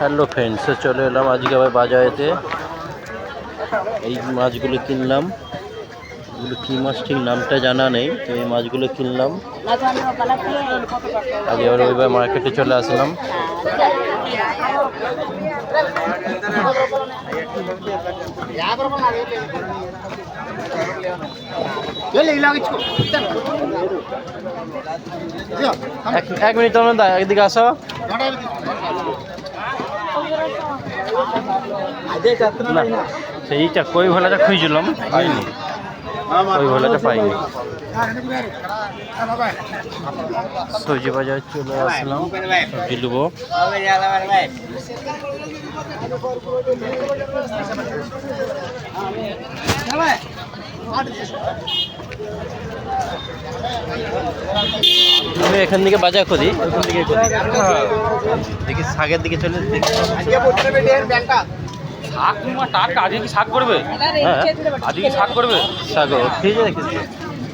Hello friends, চলে এলাম আজকে আবার বাজারেতে। এই মাছগুলো কিনলাম। এগুলো কী মাছ ঠিক নামটা জানা নেই, তো এই মাছগুলো কিনলাম। আজকে আবার ওইবার মার্কেটে চলে আসলাম। এক মিনিট তোমরা একদিকে আসো। না, সেইটা কই ভোলাটা খুঁজছিলাম, পাইনি। ওই ভোলাটা পাইনি। সবজি বাজার চলে আসলাম, সবজি নেবো। আমি এখান থেকে বাজার করি, ওখান থেকে করি। দেখি শাকের দিকে চলে দেখি। শাক কিংবা টাটকা আজকে কি শাক করবে? হ্যাঁ, আজকে কি শাক করবে? শাক ফ্রিজে রেখেছি।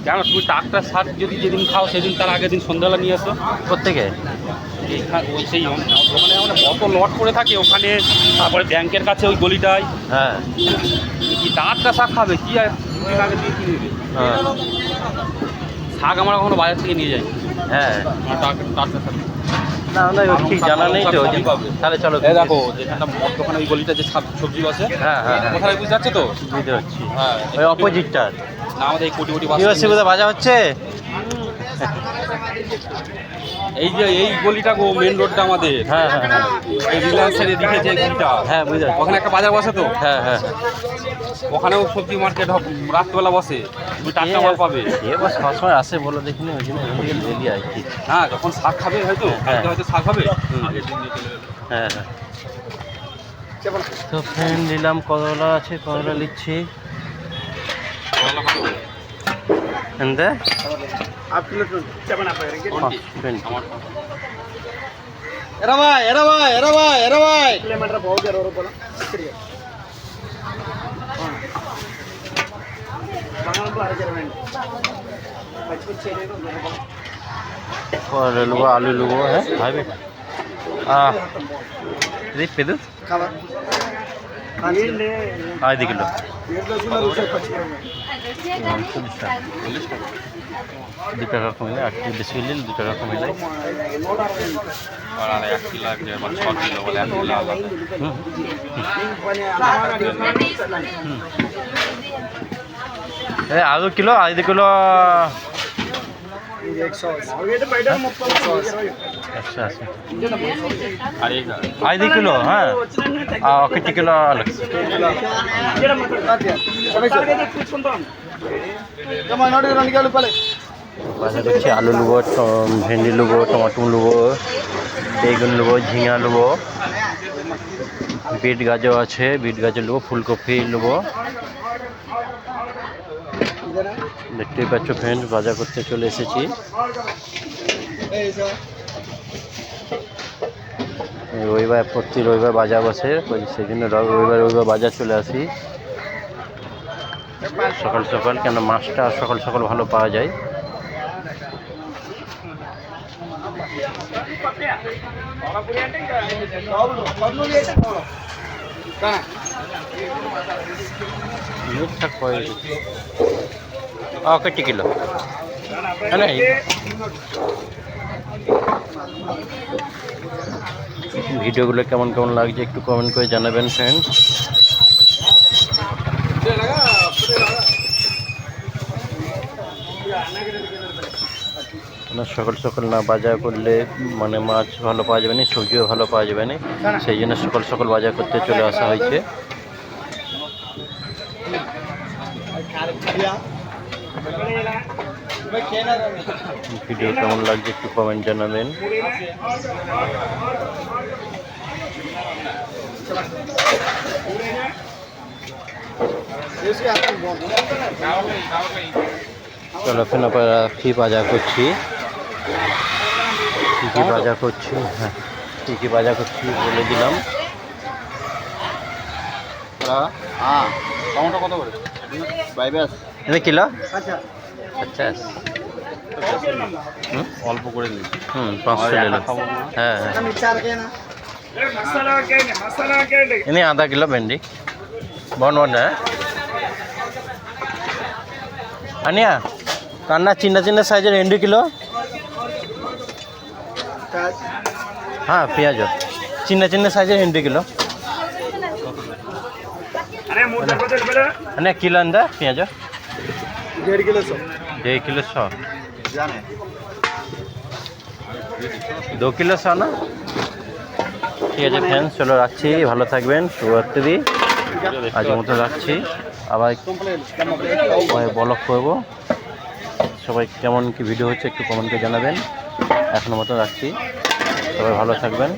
কেন তুমি টাটকা শাক যদি যেদিন খাও সেদিন তার আগের দিন সন্ধ্যাবেলা নিয়ে আসো। কোত্থেকে? ওই সেই ওখানে আমরা কত লট করে থাকে ওখানে, তারপরে ব্যাংকের কাছে ওই গলিটায়। হ্যাঁ কি টাটকা শাক খাবে কি আর দুদিন আগে দিয়ে কিনে নেবে? হ্যাঁ শাক আমরা কখনো বাজার থেকে নিয়ে যাই। হ্যাঁ। টাটকা শাক না না, ঠিক জানা নেই তো। তাহলে চলো। এই দেখো যেখানটা দোকানে ওই গলিটা যে সবজি বসে, হ্যাঁ হ্যাঁ হ্যাঁ, কোথায় বুঝতে যাচ্ছে তো? বুঝতে পারছি। হ্যাঁ, ওই অপোজিটটা। না আমাদের এই কোটি কি হচ্ছে, কোথায় বাজার হচ্ছে? এই যে এই গলিটা গো, মেন রোডটা আমাদের। হ্যাঁ হ্যাঁ হ্যাঁ এই রিলায়েন্সের এদিকে যে গলিটা, হ্যাঁ, বুঝতে পারছি। ওখানে একটা বাজার বসে তো। হ্যাঁ হ্যাঁ, ওখানেও সবজি মার্কেট রাত্রেবেলা বসে, তুমি টাটকা মাল পাবে। এবার সবসময় আসে বলে দেখিনি, ওই জন্য এখান থেকে ডেলি আর কি। হ্যাঁ, যখন শাক খাবে হয়তো কালকে হয়তো শাক হবে, আগের দিন নিয়ে চলে যাবে। হ্যাঁ হ্যাঁ। তো ফ্রেন্ড নিলাম, করলা আছে, করলা নিচ্ছি। এনতে এরা ভাই এরা ভাই এরা ভাই এরা ভাই করলা নেবো, আলু নেবো। হ্যাঁ ভাই বেটা পেদু আধ কিলো 2 টাকা কমিলে, 8 বেশি হলে 2 টাকা কমিলে। আর 1 কিলো লাগবে, 6 কিলো বলে 1 কিলো আলাদা। আলু কিলো 2 কিলো 180। আর এই 2 কিলো, হ্যাঁ 1 কিলো আলু। বাজার করছি, আলু নেবো, ভেন্ডি নেবো, টমাটো নেবো, বেগুন নেবো, ঝিঙা নেবো, বিট গাজর আছে, বিট গাজর নেবো, ফুলকপি নেবো। দেখতেই পাচ্ছ ফ্রেন্ড, বাজার করতে চলে এসেছি। রবিবার, প্রতি রবিবার বাজার বসে, সেই জন্য রবিবার বাজার চলে আসি সকাল সকাল, কেন মাছটা সকাল সকাল ভালো পাওয়া যায়। কেটে কিলো ভিডিওগুলো কেমন কেমন লাগছে একটু কমেন্ট করে জানাবেন ফ্রেন্ড। সকাল সকাল না বাজার করলে মানে মাছ ভালো পাওয়া যাবে না, সবজিও ভালো পাওয়া যাবে না, সেই জন্য সকাল সকাল বাজার করতে চলে আসা হয়েছে। ভিডিও কেমন লাগছে একটু কমেন্ট জানাবেন। চলো ফের কি বাজার করছি, কী বাজার করছি, হ্যাঁ কী বাজার করছি বলে দিলাম। টমেটো কত করে? এটা কিলো আচ্ছা 50। অল্প করে নিই। 500 নিলাম। হ্যাঁ হ্যাঁ, আমি চার কেনা ini आधा किलो भेंडी బాగుందా అనియా కన్నా చిన్న చిన్న సైజు 2 కిలో పియాజు చిన్న చిన్న సైజు 2 కిలో అనే కిలో అందా పియాజు 1.5 किलो 1.5 किलो 100 2 किलो 100 না ঠিক আছে ফ্রেন্ডস চলো রাখছি ভালো থাকবেন শুভরাত্রি আজকের মতো রাখছি আবার ব্লগ করবো সবাই কেমন কি ভিডিও হচ্ছে একটু কমেন্টে জানাবেন এখনো মতো রাখছি সবাই ভালো থাকবেন